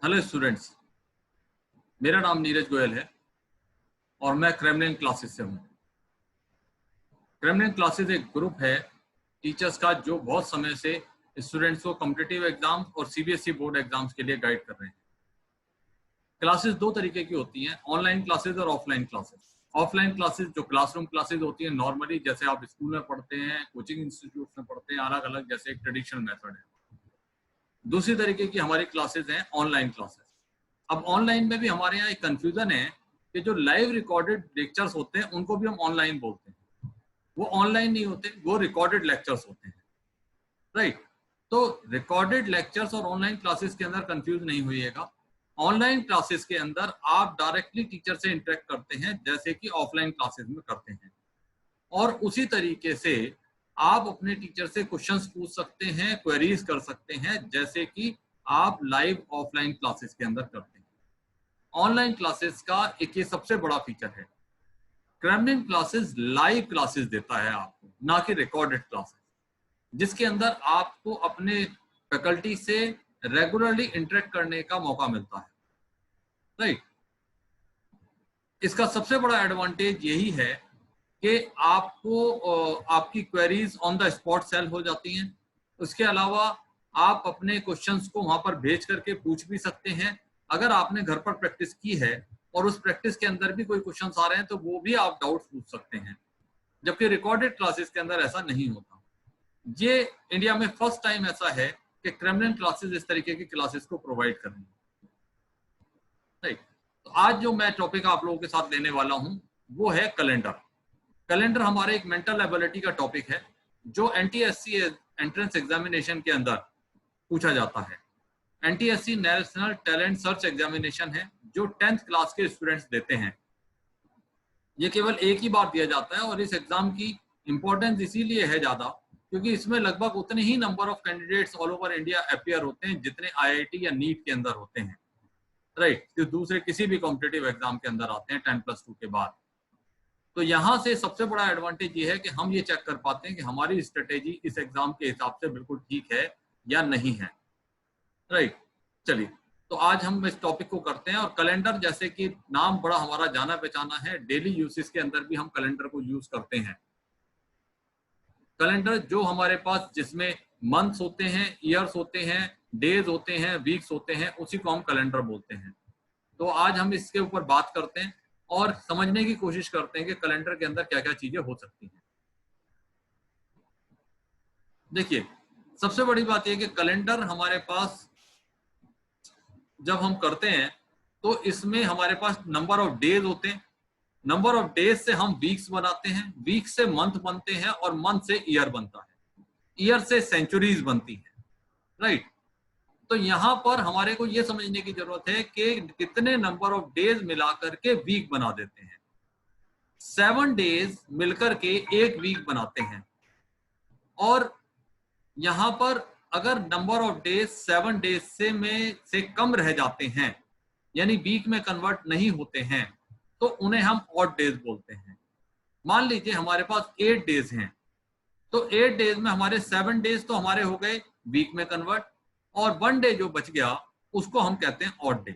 Hello students, मेरा नाम नीरज गोयल है और मैं क्रेमलिन क्लासेस से हूँ। क्रेमलिन क्लासेस एक ग्रुप है टीचर्स का जो बहुत समय से स्टूडेंट्स को कॉम्पिटिटिव एग्जाम्स और सीबीएसई बोर्ड एग्जाम्स के लिए गाइड कर रहे हैं। क्लासेस दो तरीके की होती हैं, ऑनलाइन क्लासेस और ऑफलाइन क्लासेस। ऑफलाइन क्लासेस जो क्लासरूम क्लासेस होती हैं नॉर्मली, जैसे आप स्कूल में पढ़ते हैं, कोचिंग इंस्टीट्यूट में पढ़ते हैं, अलग अलग जैसे एक ट्रेडिशनल मेथड है। दूसरी तरीके की हमारी क्लासेस हैं ऑनलाइन क्लासेस। अब ऑनलाइन में भी हमारे यहाँ एक कंफ्यूजन है कि जो लाइव रिकॉर्डेड लेक्चर्स होते हैं उनको भी हम ऑनलाइन बोलते हैं। वो ऑनलाइन नहीं होते, वो रिकॉर्डेड लेक्चर्स होते हैं, राइट। तो रिकॉर्डेड लेक्चर्स और ऑनलाइन क्लासेस के अंदर कंफ्यूज नहीं होइएगा। ऑनलाइन क्लासेस के अंदर आप डायरेक्टली टीचर से इंटरेक्ट करते हैं जैसे कि ऑफलाइन क्लासेस में करते हैं, और उसी तरीके से आप अपने टीचर से क्वेश्चंस पूछ सकते हैं, क्वेरीज कर सकते हैं जैसे कि आप लाइव ऑफलाइन क्लासेस के अंदर करते हैं। ऑनलाइन क्लासेस का एक ये सबसे बड़ा फीचर है, क्रेमलिन क्लासेस लाइव क्लासेस देता है आपको, ना कि रिकॉर्डेड क्लासेस, जिसके अंदर आपको अपने फैकल्टी से रेगुलरली इंटरेक्ट करने का मौका मिलता है, राइट। इसका सबसे बड़ा एडवांटेज यही है कि आपको आपकी क्वेरीज ऑन द स्पॉट सेल हो जाती हैं। उसके अलावा आप अपने क्वेश्चंस को वहां पर भेज करके पूछ भी सकते हैं। अगर आपने घर पर प्रैक्टिस की है और उस प्रैक्टिस के अंदर भी कोई क्वेश्चंस आ रहे हैं तो वो भी आप डाउट पूछ सकते हैं, जबकि रिकॉर्डेड क्लासेस के अंदर ऐसा नहीं होता। ये इंडिया में फर्स्ट टाइम ऐसा है कि क्रेमलिन क्लासेस इस तरीके की क्लासेस को प्रोवाइड कर रही है, राइट। तो आज जो मैं टॉपिक आप लोगों के साथ लेने वाला हूं वो है कैलेंडर। कैलेंडर हमारे एक मेंटल एबिलिटी का टॉपिक है जो एनटीएससी एंट्रेंस एग्जामिनेशन के अंदर पूछा जाता है। NTSC national talent search examination है जो 10th क्लास के स्टूडेंट्स देते हैं। ये केवल एक ही बार दिया जाता है और इस एग्जाम की इंपॉर्टेंस इसीलिए है ज्यादा क्योंकि इसमें लगभग उतने ही number of candidates all over India appear होते हैं जितने आईआईटी या नीट के अंदर होते हैं, राइट। जो दूसरे किसी भी कॉम्पिटिटिव एग्जाम के अंदर आते हैं 10+2 के बाद। तो यहाँ से सबसे बड़ा एडवांटेज ये है कि हम ये चेक कर पाते हैं कि हमारी स्ट्रेटेजी इस एग्जाम के हिसाब से बिल्कुल ठीक है या नहीं है, राइट। चलिए, तो आज हम इस टॉपिक को करते हैं। और कैलेंडर, जैसे कि नाम बड़ा हमारा जाना पहचाना है, डेली यूसेज के अंदर भी हम कैलेंडर को यूज करते हैं। कैलेंडर जो हमारे पास जिसमें मंथ्स होते हैं, ईयर्स होते हैं, डेज होते हैं, वीक्स होते हैं, उसी को हम कैलेंडर बोलते हैं। तो आज हम इसके ऊपर बात करते हैं और समझने की कोशिश करते हैं कि कैलेंडर के अंदर क्या क्या चीजें हो सकती हैं। देखिए, सबसे बड़ी बात यह कि कैलेंडर हमारे पास जब हम करते हैं तो इसमें हमारे पास नंबर ऑफ डेज होते हैं। नंबर ऑफ डेज से हम वीक्स बनाते हैं, वीक से मंथ बनते हैं और मंथ से ईयर बनता है, ईयर से सेंचुरीज बनती है, राइट। तो यहां पर हमारे को यह समझने की जरूरत है कि कितने नंबर ऑफ डेज मिलाकर के वीक बना देते हैं। 7 डेज मिलकर के एक वीक बनाते हैं। और यहां पर अगर नंबर ऑफ डेज 7 डेज से कम रह जाते हैं, यानी वीक में कन्वर्ट नहीं होते हैं, तो उन्हें हम ऑड डेज बोलते हैं। मान लीजिए हमारे पास 8 डेज हैं, तो 8 डेज में हमारे 7 डेज तो हमारे हो गए वीक में कन्वर्ट, और 1 डे जो बच गया उसको हम कहते हैं ऑड डे।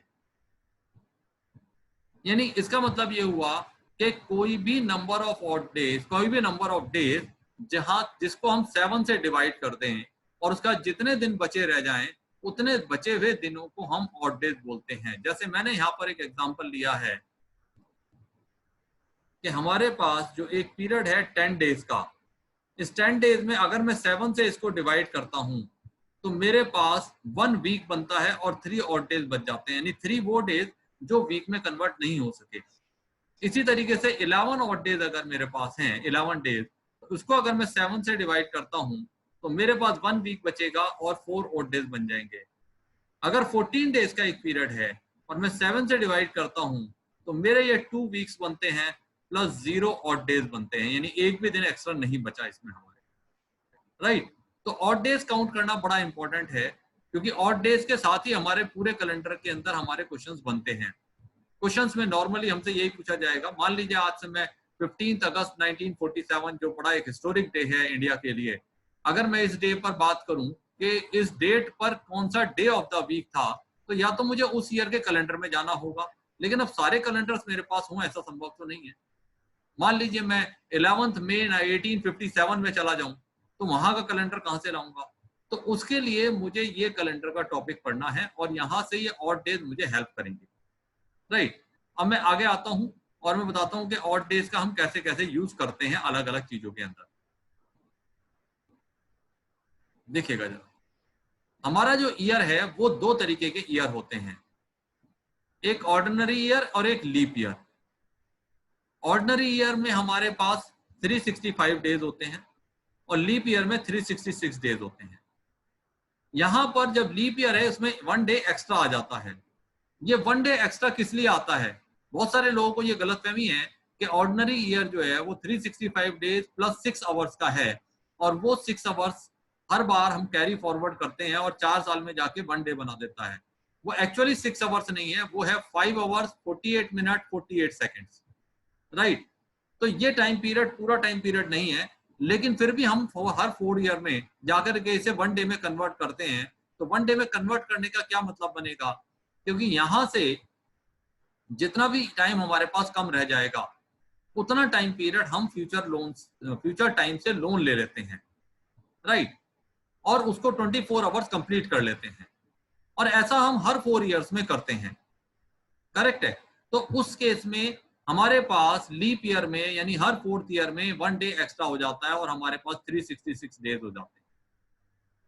यानी इसका मतलब ये हुआ कि कोई भी नंबर ऑफ ऑड डेज, कोई भी नंबर ऑफ डेज जिसको हम 7 से डिवाइड कर दें और उसका जितने दिन बचे रह जाएं उतने बचे हुए दिनों को हम ऑड डेज बोलते हैं। जैसे मैंने यहाँ पर एक एग्जांपल लिया है कि हमारे पास जो एक पीरियड है 10 डेज का, इस 10 डेज में अगर मैं 7 से इसको डिवाइड करता हूं तो मेरे पास 1 वीक बनता है और 3 ऑड डेज बच जाते हैं, यानी 3 वो डेज जो वीक में कन्वर्ट नहीं हो सके। इसी तरीके से 11 ऑड डेज अगर मेरे पास हैं, 11 डेज, उसको अगर मैं 7 से डिवाइड करता हूं तो मेरे पास 1 वीक बचेगा और 4 ऑड डेज बन जाएंगे। अगर 14 डेज का एक पीरियड है और मैं 7 से डिवाइड करता हूं तो मेरे ये 2 वीक्स बनते हैं प्लस 0 ऑड डेज बनते हैं, यानी एक भी दिन एक्स्ट्रा नहीं बचा इसमें हमारे, राइट। तो ऑड डेज काउंट करना बड़ा इंपॉर्टेंट है क्योंकि ऑड डेज के साथ ही हमारे पूरे कैलेंडर के अंदर हमारे क्वेश्चंस बनते हैं। क्वेश्चंस में नॉर्मली हमसे यही पूछा जाएगा, मान लीजिए आज से मैं 15 अगस्त 1947 जो बड़ा एक हिस्टोरिक डे है इंडिया के लिए, अगर मैं इस डे पर बात करूं कि इस डेट पर कौन सा डे ऑफ द वीक था, तो या तो मुझे उस ईयर के कैलेंडर में जाना होगा, लेकिन अब सारे कैलेंडर्स मेरे पास हों ऐसा संभव तो नहीं है। मान लीजिए मैं 11 मई 1857 में चला जाऊं, तो वहां का कैलेंडर कहां से लाऊंगा? तो उसके लिए मुझे ये कैलेंडर का टॉपिक पढ़ना है और यहाँ से ये ऑड डेज मुझे हेल्प करेंगे, राइट। अब मैं आगे आता हूं और मैं बताता हूं कि ऑड डेज का हम कैसे कैसे यूज करते हैं अलग अलग चीजों के अंदर। देखिएगा जरा, हमारा जो ईयर है वो दो तरीके के ईयर होते हैं, एक ऑर्डिनरी ईयर और एक लीप ईयर। ऑर्डिनरी ईयर में हमारे पास 365 डेज होते हैं और लीप ईयर में 366 डेज होते हैं। यहां पर जब लीप ईयर है उसमें 1 डे एक्स्ट्रा आ जाता है। ये 1 डे एक्स्ट्रा किस लिए आता है? बहुत सारे लोगों को ये गलतफहमी है कि ऑर्डिनरी ईयर जो है वो 365 डेज प्लस 6 आवर्स का है और वो 6 आवर्स हर बार हम कैरी फॉरवर्ड करते हैं और 4 साल में जाके 1 डे बना देता है। वो एक्चुअली 6 आवर्स नहीं है, वो है 5 आवर्स 48 मिनट 48 सेकेंड्स, राइट। तो ये टाइम पीरियड पूरा टाइम पीरियड नहीं है, लेकिन फिर भी हम हर 4 ईयर में जाकर के इसे 1 डे में कन्वर्ट करते हैं। तो 1 डे में कन्वर्ट करने का क्या मतलब बनेगा? क्योंकि यहां से जितना भी टाइम हमारे पास कम रह जाएगा उतना टाइम पीरियड हम फ्यूचर टाइम से लोन ले लेते हैं, राइट, और उसको 24 आवर्स कंप्लीट कर लेते हैं और ऐसा हम हर 4 ईयर्स में करते हैं, करेक्ट है। तो उस केस में हमारे पास लीप ईयर में यानी हर 4th ईयर में 1 डे एक्स्ट्रा हो जाता है और हमारे पास 366 डेज हो जाते हैं,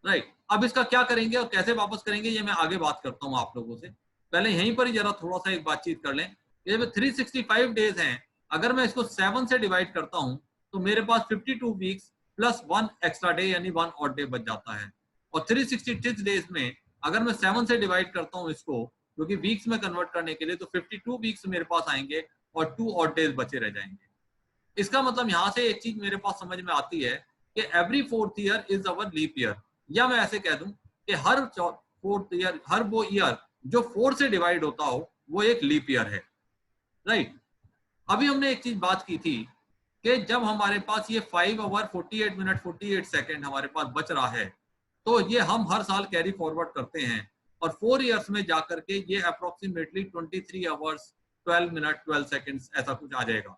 राइट। अब इसका क्या करेंगे और कैसे वापस करेंगे ये मैं आगे बात करता हूं आप लोगों से। पहले यहीं पर ही जरा थोड़ा सा एक बातचीत कर लें। ये 365 डेज हैं, अगर मैं इसको 7 से डिवाइड करता हूं तो मेरे पास 52 वीक्स प्लस 1 एक्स्ट्रा डे यानी 1 ऑड डे बच जाता है। और 366 डेज में अगर मैं 7 से डिवाइड करता हूं इसको, क्योंकि वीक्स में कन्वर्ट करने के लिए, तो 52 वीक्स मेरे पास आएंगे और 2 ऑड डेज बचे रह जाएंगे। इसका मतलब यहां से एक चीज मेरे पास समझ में आती है कि every 4th year is our leap year, या मैं ऐसे कह दूं कि हर 4th ईयर, हर वो ईयर जो 4 से डिवाइड होता हो वो एक लीप ईयर है, राइट। अभी हमने एक चीज बात की थी कि जब हमारे पास ये 5 आवर 48 मिनट 48 सेकेंड हमारे पास बच रहा है तो ये हम हर साल कैरी फॉरवर्ड करते हैं और 4 ईयर्स में जाकर के ये अप्रोक्सीमेटली 23 आवर्स 12 मिनट 12 सेकेंड्स ऐसा कुछ आ जाएगा,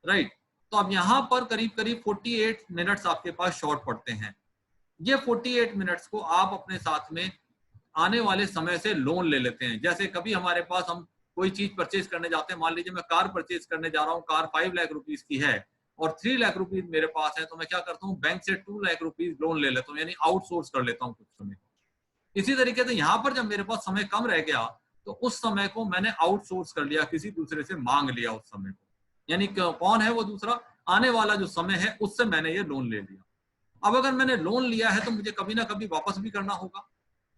राइट। तो अब यहाँ पर करीब करीब 48 मिनट्स आपके पास शॉर्ट पड़ते हैं। ये 48 मिनट्स को आप अपने साथ में आने वाले समय से लोन ले लेते हैं। जैसे कभी हमारे पास हम कोई चीज परचेज करने जाते हैं, मान लीजिए मैं कार परचेज करने जा रहा हूँ, कार 5 लाख रुपीज की है और 3 लाख रुपीज मेरे पास है, तो मैं क्या करता हूँ, बैंक से 2 लाख रुपीज लोन ले लेता हूँ, यानी आउटसोर्स कर लेता हूँ कुछ समय। इसी तरीके से यहाँ पर जब मेरे पास समय कम रह गया तो उस समय को मैंने आउटसोर्स कर लिया, किसी दूसरे से मांग लिया उस समय को, यानी कौन है वो दूसरा, आने वाला जो समय है उससे मैंने ये लोन ले लिया। अब अगर मैंने लोन लिया है तो मुझे कभी ना कभी वापस भी करना होगा,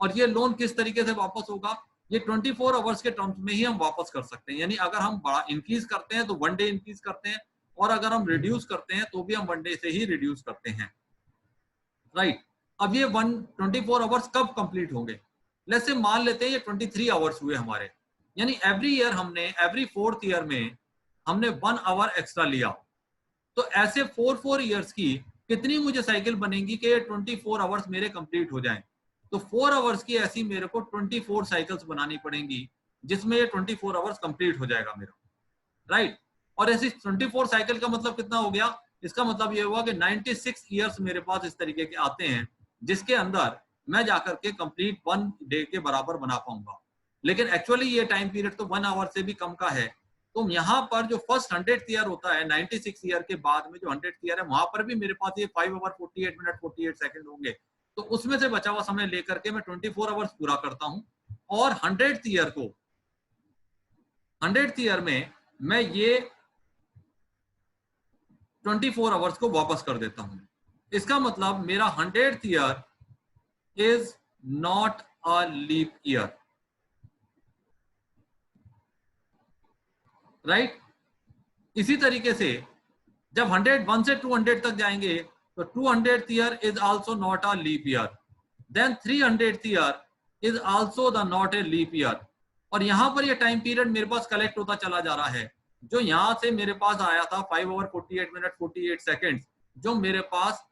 और ये लोन किस तरीके से वापस होगा, ये 24 आवर्स के टर्म्स में ही हम वापस कर सकते हैं। यानी अगर हम बड़ा इंक्रीज करते हैं तो 1 डे इंक्रीज करते हैं और अगर हम रिड्यूस करते हैं तो भी हम 1 डे से ही रिड्यूस करते हैं, राइट। अब ये 24 आवर्स कब कंप्लीट होंगे? लेट्स से मान लेते हैं ये 23 आवर्स हुए हमारे, यानी एवरी ईयर हमने एवरी 4th ईयर में हमने 1 आवर एक्स्ट्रा लिया। तो ऐसे 4 ईयर्स की कितनी मुझे साइकिल बनेगी कि 24 आवर्स मेरे कंप्लीट हो जाएं? तो 4 आवर्स की ऐसी मेरे को 24 साइकिल्स बनानी पड़ेंगी जिसमें ये 24 आवर्स कंप्लीट हो जाएगा मेरा, राइट। और ऐसी 24 साइकिल का मतलब कितना हो गया? इसका मतलब ये हुआ कि 96 ईयर्स मेरे पास इस तरीके के आते हैं जिसके अंदर मैं जाकर के कंप्लीट 1 डे के बराबर बना पाऊंगा। लेकिन एक्चुअली ये टाइम पीरियड तो 1 आवर से भी कम का है। तो यहाँ पर जो फर्स्ट 100th ईयर होता है, 96 ईयर के बाद में जो 100th ईयर है, वहां पर भी मेरे पास ये 5 आवर 48 मिनट 48 सेकंड होंगे। तो उसमें से बचा हुआ समय लेकर के मैं 24 आवर्स पूरा करता हूँ और 100th ईयर में मैं ये 24 आवर्स को वापस कर देता हूं। इसका मतलब मेरा 100th year is not a leap year, right. इसी तरीके से जब 101 से 200 तक जाएंगे तो 200th year is also not a leap year, then 300th year is also the not a leap year. और यहां पर ये टाइम पीरियड मेरे पास कलेक्ट होता चला जा रहा है। जो यहां से मेरे पास आया था 5 आवर 48 मिनट 48 सेकेंड, जो मेरे पास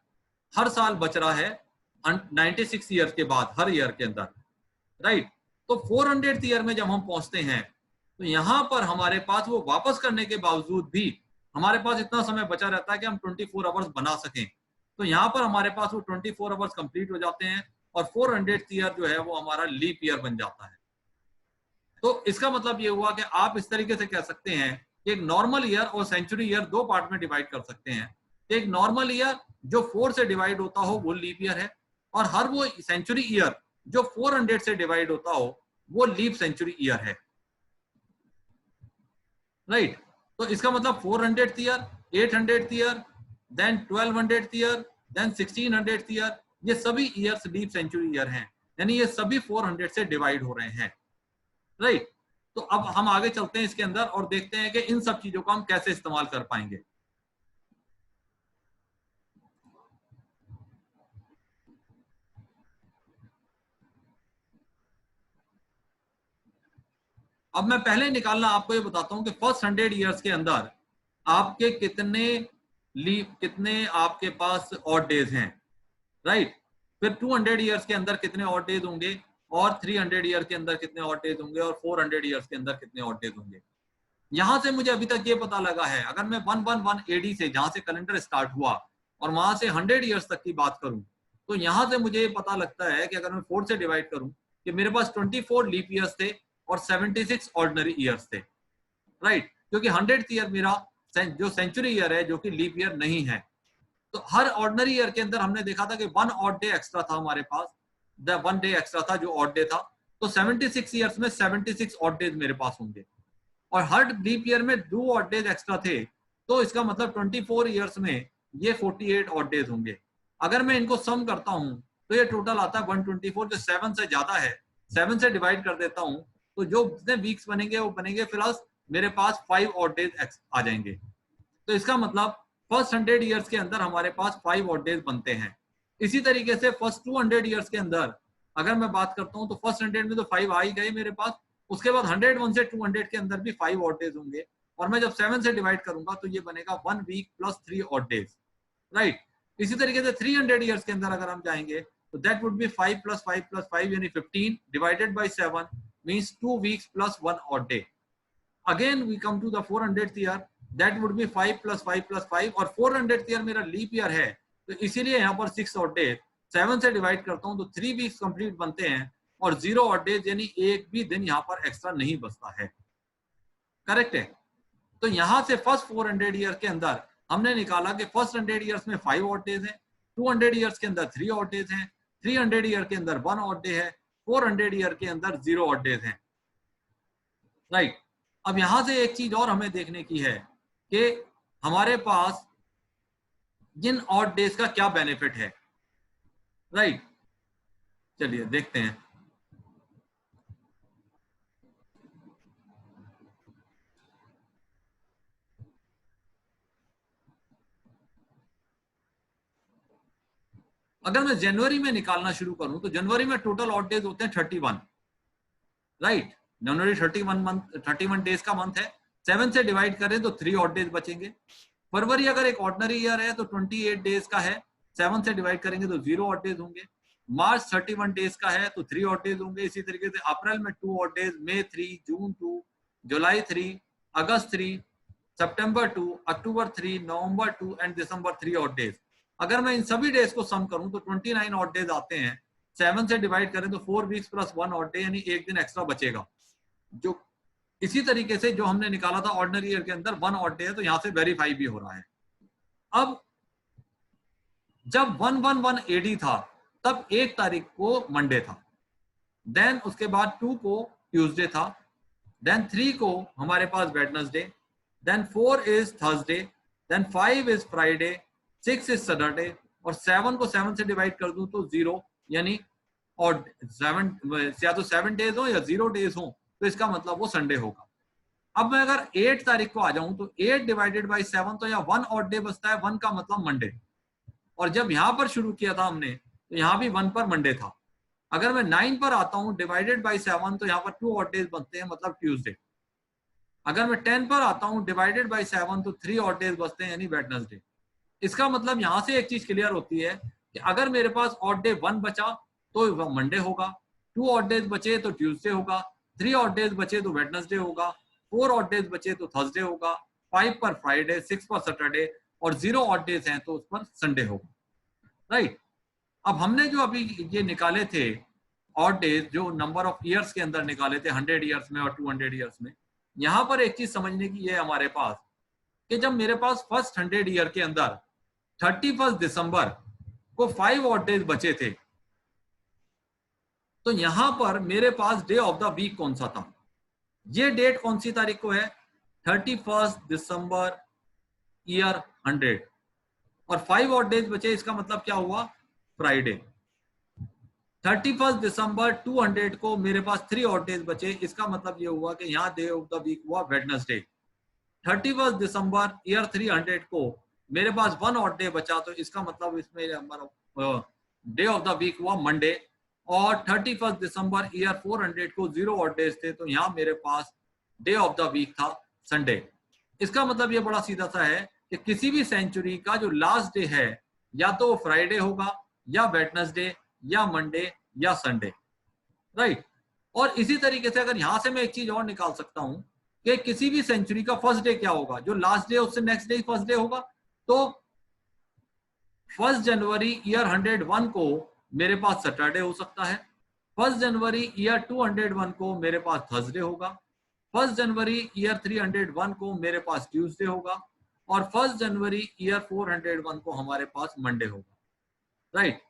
हर साल बच रहा है 96 ईयर के बाद, हर ईयर के अंदर, राइट। तो 400th ईयर में जब हम पहुंचते हैं तो यहाँ पर हमारे पास वो वापस करने के बावजूद भी हमारे पास इतना समय बचा रहता है कि हम 24 आवर्स बना सकें। तो यहाँ पर हमारे पास वो 24 आवर्स कंप्लीट हो जाते हैं और 400th ईयर जो है वो हमारा लीप ईयर बन जाता है। तो इसका मतलब ये हुआ कि आप इस तरीके से कह सकते हैं कि एक नॉर्मल ईयर और सेंचुरी ईयर दो पार्ट में डिवाइड कर सकते हैं। एक नॉर्मल ईयर जो 4 से डिवाइड होता हो वो लीप ईयर है, और हर वो सेंचुरी ईयर जो 400 से डिवाइड होता हो वो लीप सेंचुरी ईयर है। राइट तो इसका मतलब 400th year, 800th year, then 1200th year, then 1600th year, ये सभी ईयर्स लीप सेंचुरी ईयर हैं, यानी ये सभी 400 से डिवाइड हो रहे हैं। राइट तो अब हम आगे चलते हैं इसके अंदर और देखते हैं कि इन सब चीजों को हम कैसे इस्तेमाल कर पाएंगे। अब मैं पहले निकालना आपको ये बताता हूं कि फर्स्ट 100 ईयर्स के अंदर आपके कितने आपके पास ऑड डेज हैं। राइट फिर 200 ईयर्स के अंदर कितने ऑड डेज होंगे, और 300 ईयर के अंदर कितने ऑड डेज होंगे, और 400 ईयर्स के अंदर कितने ऑड डेज होंगे। यहां से मुझे अभी तक ये पता लगा है, अगर मैं 111 AD से जहां से कैलेंडर स्टार्ट हुआ और वहां से 100 ईयर्स तक की बात करूं, तो यहां से मुझे ये पता लगता है कि अगर मैं 4 से डिवाइड करूं कि मेरे पास 24 लीप ईयर्स थे और 76 ऑर्डिनरी ईयर्स थे। राइट क्योंकि 100th ईयर मेरा जो सेंचुरी ईयर है जो कि लीप ईयर नहीं है। तो हर ऑर्डिनरी ईयर के अंदर हमने देखा था कि 1 ऑड डे एक्स्ट्रा था हमारे पास, 1 डे एक्स्ट्रा था जो ऑड डे था। तो 76 ईयर्स में 76 ऑड डेज मेरे पास होंगे, और हर लीप ईयर में 2 ऑड डेज एक्स्ट्रा थे, तो इसका मतलब 24 ईयर्स में ये 48 ऑड डेज होंगे। अगर मैं इनको सम करता हूं तो ये टोटल आता है 124, जो 7 से ज्यादा है। 7 से डिवाइड कर देता हूं तो जो जितने वीक्स बनेंगे वो बनेंगे, प्लस मेरे पास 5 ऑड डेज आ जाएंगे। तो इसका मतलब फर्स्ट 100 ईयर्स के अंदर हमारे पास 5 ऑड डेज बनते हैं। इसी तरीके से फर्स्ट 200 ईयर्स के अंदर अगर मैं बात करता हूं तो फर्स्ट 100 में तो 5 आ ही गए मेरे पास, उसके बाद 101 से 200 के अंदर भी 5 ऑड डेज होंगे, और मैं जब 7 से डिवाइड करूंगा तो ये बनेगा 1 week plus 3 odd days. Right इसी तरीके से 300 ईयर्स के अंदर अगर हम जाएंगे तो that would be 5 plus 5 plus 5 यानी 15 divided by 7 means 2 weeks plus 1 odd day. Again we come to the 400th year, that would be 5 plus 5 plus 5, और 400th year मेरा लीप ईयर है तो इसीलिए यहाँ पर 6 odd days 7 से डिवाइड करता हूँ तो 3 weeks कंप्लीट बनते हैं, और 0 odd days यानी एक भी दिन यहाँ पर एक्स्ट्रा नहीं बचता है। करेक्ट है। तो यहाँ से फर्स्ट 400 ईयर के अंदर हमने निकाला कि फर्स्ट 100 ईयर्स में 5 odd days हैं, 200 ईयर्स के अंदर 3 odd days हैं, 300 ईयर के अंदर 1 odd day है, 400 ईयर के अंदर 0 ऑड डेज हैं। राइट अब यहां से एक चीज और हमें देखने की है कि हमारे पास जिन ऑड डेज का क्या बेनिफिट है। राइट चलिए देखते हैं। अगर मैं जनवरी में निकालना शुरू करूं तो जनवरी में टोटल ऑड डेज होते हैं 31। राइट जनवरी 31 डेज का मंथ है, 7 से डिवाइड करें तो 3 ऑड डेज बचेंगे। फरवरी अगर एक ऑर्डिनरी ईयर है तो 28 डेज का है, 7 से डिवाइड करेंगे तो 0 ऑड डेज होंगे। मार्च 31 डेज का है तो 3 ऑड डेज होंगे। इसी तरीके से अप्रैल में 2 ऑड डेज, मई 3, जून 2, जुलाई 3, अगस्त 3, सितंबर 2, अक्टूबर 3, नवंबर 2 एंड दिसंबर 3 ऑड डेज। अगर मैं इन सभी डेज को सम करूं तो 29 ऑड डेज आते हैं। 7 से डिवाइड करें तो 4 वीक्स प्लस 1 ऑड डे यानी एक दिन एक्स्ट्रा बचेगा। जो इसी तरीके से जो हमने निकाला था ऑर्डिनरी ईयर के अंदर 1 ऑड डे है, तो यहां से वेरीफाई भी हो रहा है। अब जब 111 AD था तब 1 तारीख को मंडे था, देन उसके बाद 2 को ट्यूसडे था, देन 3 को हमारे पास Wednesday, then 4 is Thursday, then 5 is Friday, 6 is Saturday, और 7 को 7 से डिवाइड कर दूं तो 0 यानी और 7 या तो 7 डेज हो या 0 डेज हो तो इसका मतलब वो संडे होगा। अब मैं अगर 8 तारीख को आ जाऊं तो 8 डिवाइडेड बाई 7 तो यहाँ 1 ऑड डे बचता है, 1 का मतलब मंडे। और जब यहां पर शुरू किया था हमने तो यहाँ भी 1 पर मंडे था। अगर मैं 9 पर आता हूं डिवाइडेड बाई 7 तो यहाँ पर 2 ऑड डेज बनते हैं मतलब ट्यूसडे। अगर मैं 10 पर आता हूं डिवाइडेड बाई 7 तो 3 ऑड डेज बचते हैं यानी वेडनेसडे। इसका मतलब यहां से एक चीज क्लियर होती है कि अगर मेरे पास ऑड डे 1 बचा तो वह मंडे होगा, 2 ऑड डेज बचे तो ट्यूसडे होगा, 3 ऑड डेज बचे तो वेडनेसडे होगा, 4 ऑड डेज बचे तो थर्सडे होगा, 5 पर फ्राइडे, 6 पर सैटरडे और 0 ऑड डेज हैं तो उस पर संडे होगा, राइट। अब हमने जो अभी ये निकाले थे ऑड डेज, जो नंबर ऑफ ईयर्स के अंदर निकाले थे 100 ईयर्स में और 200 ईयर्स में, यहां पर एक चीज समझने की है हमारे पास कि जब मेरे पास फर्स्ट 100 ईयर के अंदर 31 दिसंबर को 5 ऑड डेज बचे थे, तो यहां पर मेरे पास डे ऑफ द वीक कौन सा था? ये डेट कौन सी तारीख को है? 31 दिसंबर ईयर 100 और 5 ऑड डेज बचे, इसका मतलब क्या हुआ? फ्राइडे। 31 दिसंबर 200 को मेरे पास 3 ऑड डेज बचे, इसका मतलब ये हुआ कि यहाँ डे ऑफ द वीक हुआ वेडनेसडे। 31 दिसंबर ईयर 300 को मेरे पास 1 ऑड डे बचा, तो इसका मतलब इसमें डे ऑफ द वीक हुआ मंडे। और 31 दिसंबर ईयर 400 को 0 ऑड डेज थे, तो यहाँ मेरे पास डे ऑफ द वीक था संडे। इसका मतलब ये बड़ा सीधा सा है कि किसी भी सेंचुरी का जो लास्ट डे है या तो वो फ्राइडे होगा या वेडनेसडे या मंडे या संडे, राइट। और इसी तरीके से अगर यहां से मैं एक चीज और निकाल सकता हूं कि किसी भी सेंचुरी का फर्स्ट डे क्या होगा, जो लास्ट डे उससे नेक्स्ट डे फर्स्ट डे होगा। तो 1 जनवरी ईयर 101 को मेरे पास सैटरडे हो सकता है, 1 जनवरी ईयर 201 को मेरे पास थर्सडे होगा, 1 जनवरी ईयर 301 को मेरे पास ट्यूसडे होगा और 1 जनवरी ईयर 401 को हमारे पास मंडे होगा, राइट।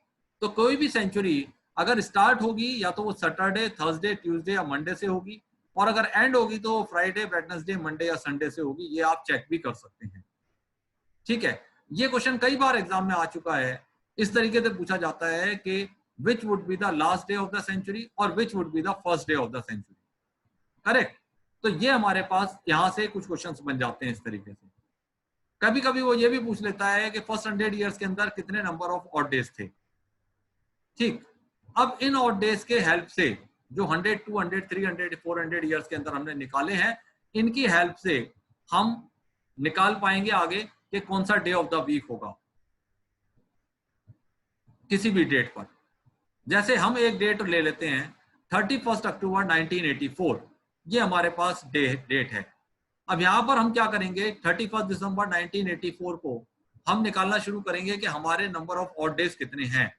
तो कोई भी सेंचुरी अगर स्टार्ट होगी या तो वो सैटरडे, थर्सडे, ट्यूसडे या मंडे से होगी, और अगर एंड होगी तो फ्राइडे, वेडनेसडे, मंडे या संडे से होगी। ये आप चेक भी कर सकते हैं, ठीक है। ये क्वेश्चन कई बार एग्जाम में आ चुका है। इस तरीके से पूछा जाता है कि which would be the last day of the century और which would be the first day of the century, correct. तो ये हमारे पास यहां से कुछ क्वेश्चंस बन जाते हैं इस तरीके से। कभी कभी वो ये भी पूछ लेता है कि फर्स्ट 100 ईयर्स के अंदर कितने नंबर ऑफ ऑड डेज थे, ठीक। अब इन ऑड डेज के हेल्प से जो 100, 200, 300, 400 ईयर्स के अंदर हमने निकाले हैं, इनकी हेल्प से हम निकाल पाएंगे आगे कि कौन सा डे ऑफ द वीक होगा किसी भी डेट पर। जैसे हम एक डेट ले लेते हैं 31 अक्टूबर 1984, ये हमारे पास डेट है। अब यहां पर हम क्या करेंगे, 31 दिसंबर 1984 को हम निकालना शुरू करेंगे कि हमारे नंबर ऑफ ऑड डेज कितने हैं।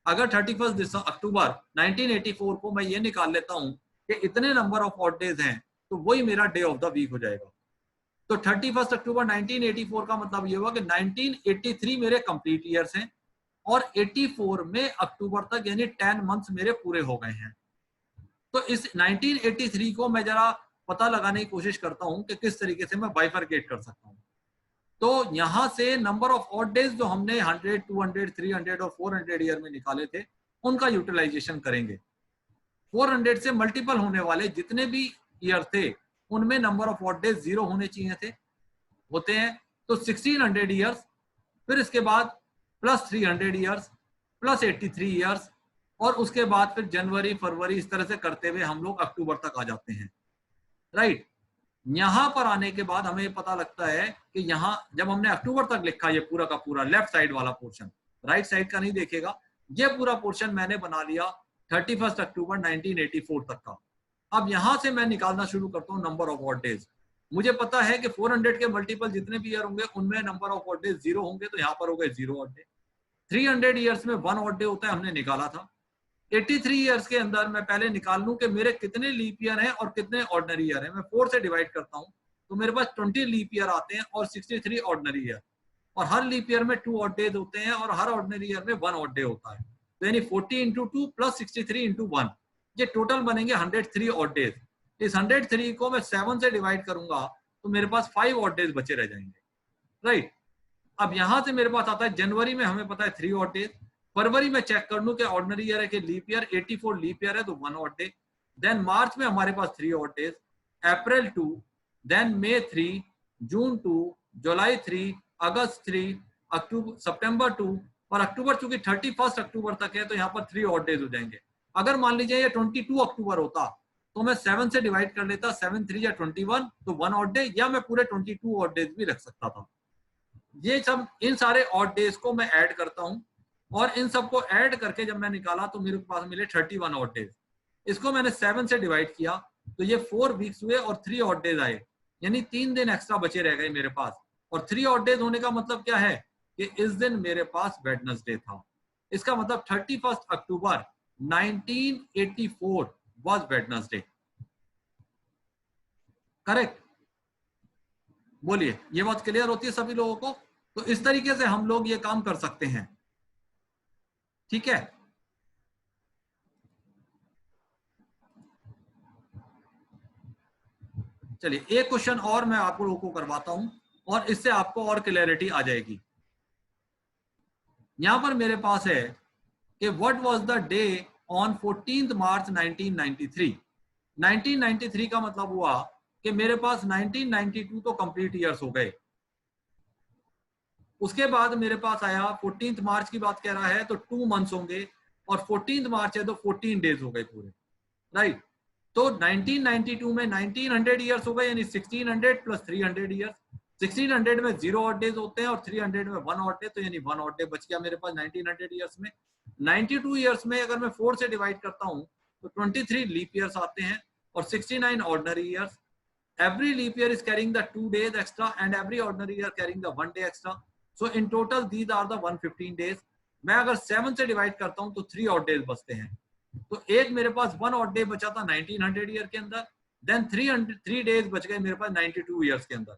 अगर 31 अक्टूबर 1984 को मैं ये निकाल लेता हूं कि इतने नंबर ऑफ ऑड डेज हैं, तो वही मेरा डे ऑफ द वीक हो जाएगा। तो 31 अक्टूबर 1984 का मतलब ये हुआ कि 1983 मेरे कंप्लीट ईयर्स हैं और 84 में अक्टूबर तक यानी 10 मंथ्स मेरे पूरे हो गए हैं। तो इस 1983 को मैं जरा पता लगाने की कोशिश करता हूं कि किस तरीके से मैं बाइफरकेट कर सकता हूं। तो यहां से नंबर ऑफ ऑड डेज जो हमने 100, 200, 300 और 400 ईयर में निकाले थे, उनका यूटिलाइजेशन करेंगे। 400 से मल्टीपल होने वाले जितने भी ईयर थे, उनमें नंबर ऑफ ऑड डेज 0 होने चाहिए थे, होते हैं। तो 1600 ईयर्स, फिर इसके बाद प्लस 300 ईयर्स, प्लस 83 ईयर्स, और उसके बाद फिर जनवरी, फरवरी, इस तरह से करते हुए हम लोग अक्टूबर तक आ जाते हैं, राइट। यहां पर आने के बाद हमें पता लगता है कि यहां जब हमने अक्टूबर तक लिखा, ये पूरा का पूरा लेफ्ट साइड वाला पोर्शन, राइट साइड का नहीं देखेगा, ये पूरा पोर्शन मैंने बना लिया 31 अक्टूबर 1984 तक का। अब यहां से मैं निकालना शुरू करता हूं नंबर ऑफ ऑड डेज। मुझे पता है कि 400 के मल्टीपल जितने भी ईयर होंगे उनमें नंबर ऑफ ऑड डेज 0 होंगे, तो यहाँ पर हो गए 0 ऑड डे। 300 ईयर्स में 1 ऑड डे होता है, हमने निकाला था। 83 ईयर्स के अंदर मैं पहले निकाल लूं कि मेरे कितने लीप ईयर हैं और कितने ऑर्डिनरी ईयर हैं। मैं 4 से डिवाइड करता हूं तो मेरे पास 20 लीप ईयर आते हैं और 63 ऑर्डिनरी ईयर, और हर लीप ईयर में 2 ऑड डेज होते हैं और हर ऑर्डिनरी ईयर में 1 ऑड डे होता है। तो यानी 40 इंटू 2 प्लस 63 इंटू 1, ये टोटल बनेंगे 103 ऑड डेज। इस 103 को मैं 7 से डिवाइड करूंगा तो मेरे पास 5 ऑड डेज बचे रह जाएंगे, राइट। अब यहां से मेरे पास आता है जनवरी में, हमें पता है 3 ऑड डेज। फरवरी में चेक कर लूं कि ऑर्डिनरी ईयर है कि लीप ईयर, 84 लीप ईयर है तो 1 ऑड डे। देन मार्च में हमारे पास 3 ऑड डेज, अप्रैल 2, देन मई 3, जून 2, जुलाई 3, अगस्त 3, अक्टूबर, सितंबर 2, और अक्टूबर चूंकि 31 अक्टूबर तक है तो यहाँ पर 3 ऑड डेज हो जाएंगे। अगर मान लीजिए ये 22 अक्टूबर होता तो मैं 7 से डिवाइड कर लेता, 7 3 या 21, तो 1 ऑड डे, या मैं पूरे 22 ऑड डेज भी रख सकता था। ये सब, इन सारे ऑड डेज को मैं ऐड करता हूं और इन सबको ऐड करके जब मैं निकाला तो मेरे पास मिले 31 ऑड डेज। इसको मैंने 7 से डिवाइड किया तो ये 4 वीक्स हुए और 3 ऑड डेज आए, यानी 3 दिन एक्स्ट्रा बचे रह गए मेरे पास। और 3 ऑड डेज होने का मतलब क्या है कि इस दिन मेरे पास वेडनेसडे था। इसका मतलब 31 अक्टूबर 1984 वाज वेडनेसडे। करेक्ट? बोलिए, ये बात क्लियर होती है सभी लोगों को? तो इस तरीके से हम लोग ये काम कर सकते हैं। ठीक है, चलिए एक क्वेश्चन और मैं आप लोगों को करवाता हूं और इससे आपको और क्लैरिटी आ जाएगी। यहां पर मेरे पास है कि what was the day on 14 मार्च 1993। 1993 का मतलब हुआ कि मेरे पास 1992 तो कंप्लीट ईयर्स हो गए। उसके बाद मेरे पास आया 14 मार्च की बात कह रहा है तो 2 मंथ्स होंगे और 14 मार्च है तो 14 डेज हो गए पूरे, राइट? तो 1992 में 1900 ईयर्स हो गए, यानी 1600 प्लस 300 ईयर्स। 1600 में 0 ऑड डेज होते हैं और 300 में 1 ऑड डे, तो यानी 1 ऑड डे बच गया मेरे पास 1900 ईयर्स में। 92 ईयर्स में अगर मैं 4 से डिवाइड करता हूं तो 23 लीप ईयर्स आते हैं और 69 ordinary years. Every leap year is carrying the 2 days extra and every ordinary year carrying the 1 day extra. So in total these are the 115 days. मैं अगर 7 से डिवाइड करता हूं तो 3 ऑड डेज बचते हैं। तो एक मेरे पास 1 ऑड डे बचा था 1900 ईयर के अंदर, देन 3 डेज बच गए मेरे पास 92 ईयर्स के अंदर।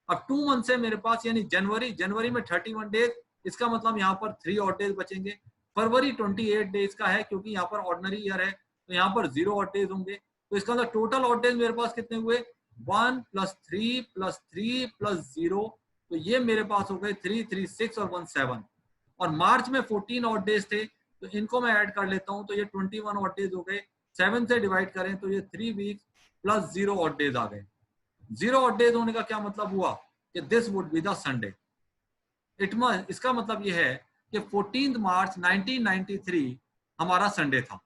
अब 2 मंथ से मेरे पास यानी जनवरी में 31 डेज, इसका मतलब यहाँ पर 3 ऑड डेज बचेंगे। फरवरी 28 डेज का है क्योंकि यहाँ पर ऑर्डिनरी ईयर है तो यहाँ पर 0 ऑड डेज होंगे। तो इसका मतलब टोटल ऑड डेज मेरे पास कितने हुए? 1 + 3 + 3 + 0, तो ये मेरे पास हो गए 3, 3, 6 और 1, 7। और मार्च में 14 ऑड डेज थे तो इनको मैं ऐड कर लेता हूं तो ये 21 ऑड डेज हो गए। 7 से डिवाइड करें तो ये 3 वीक्स प्लस 0 ऑड डेज आ गए। 0 ऑड डेज होने का क्या मतलब हुआ कि this would be the Sunday. इसका मतलब ये है कि 14 मार्च 1993 हमारा संडे था,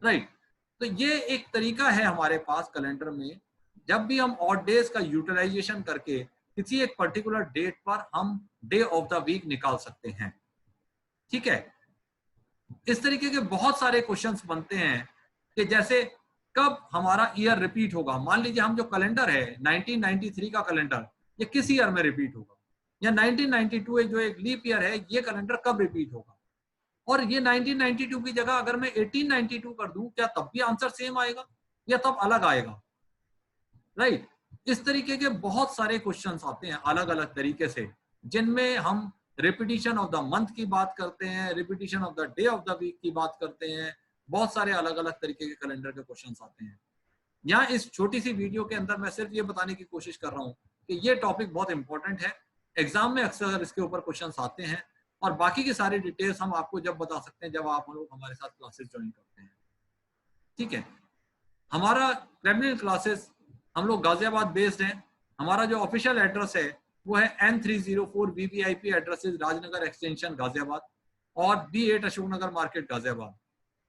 राइट? तो ये एक तरीका है हमारे पास कैलेंडर में, जब भी हम ऑड डेज का यूटिलाइजेशन करके किसी एक पर्टिकुलर डेट पर हम डे ऑफ द वीक निकाल सकते हैं। ठीक है, इस तरीके के बहुत सारे क्वेश्चंस बनते हैं कि जैसे कब हमारा ईयर रिपीट होगा। मान लीजिए हम जो कैलेंडर है 1993 का कैलेंडर, ये किस ईयर में रिपीट होगा, या 1992 जो एक लीप ईयर है ये कैलेंडर कब रिपीट होगा। और ये 1992 की जगह अगर मैं 1892 कर दूं, क्या तब भी आंसर सेम आएगा या तब अलग आएगा, राइट? इस तरीके के बहुत सारे क्वेश्चंस आते हैं अलग अलग तरीके से, जिनमें हम रिपीटिशन ऑफ द मंथ की बात करते हैं, repetition of the day of the week की बात करते हैं। बहुत सारे अलग अलग तरीके के कैलेंडर के क्वेश्चंस आते हैं। यहाँ इस छोटी सी वीडियो के अंदर मैं सिर्फ ये बताने की कोशिश कर रहा हूँ कि ये टॉपिक बहुत इंपॉर्टेंट है, एग्जाम में अक्सर इसके ऊपर क्वेश्चंस आते हैं, और बाकी की सारी डिटेल्स हम आपको जब बता सकते हैं जब आप लोग हमारे साथ क्लासेस ज्वाइन करते हैं। ठीक है, हमारा क्रेमलिन क्लासेस हम लोग गाजियाबाद बेस्ड हैं। हमारा जो ऑफिशियल एड्रेस है वो है N304 VVIP addresses Rajnagar extension Ghaziabad और B8 अशोकनगर मार्केट गाजियाबाद।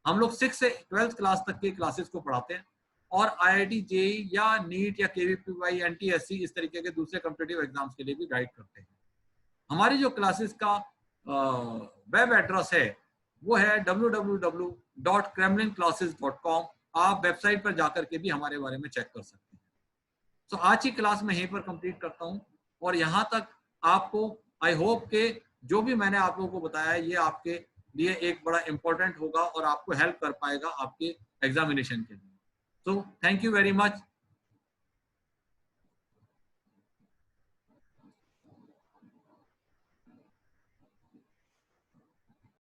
हम लोग 6 से 12th क्लास तक के क्लासेस को पढ़ाते हैं और IIT JEE या नीट या KVPY NTSC इस तरीके के दूसरे कॉम्पिटिटिव एग्जाम्स के लिए भी गाइड करते हैं। हमारी जो क्लासेस का वेब एड्रेस है वो है www.kremlinclasses.com। आप वेबसाइट पर जाकर के भी हमारे बारे में चेक कर सकते हैं। तो आज की क्लास में यहीं पर कंप्लीट करता हूं और यहाँ तक आपको आई होप के जो भी मैंने आप लोगों को बताया है ये आपके लिए एक बड़ा इंपॉर्टेंट होगा और आपको हेल्प कर पाएगा आपके एग्जामिनेशन के लिए। So thank you very much.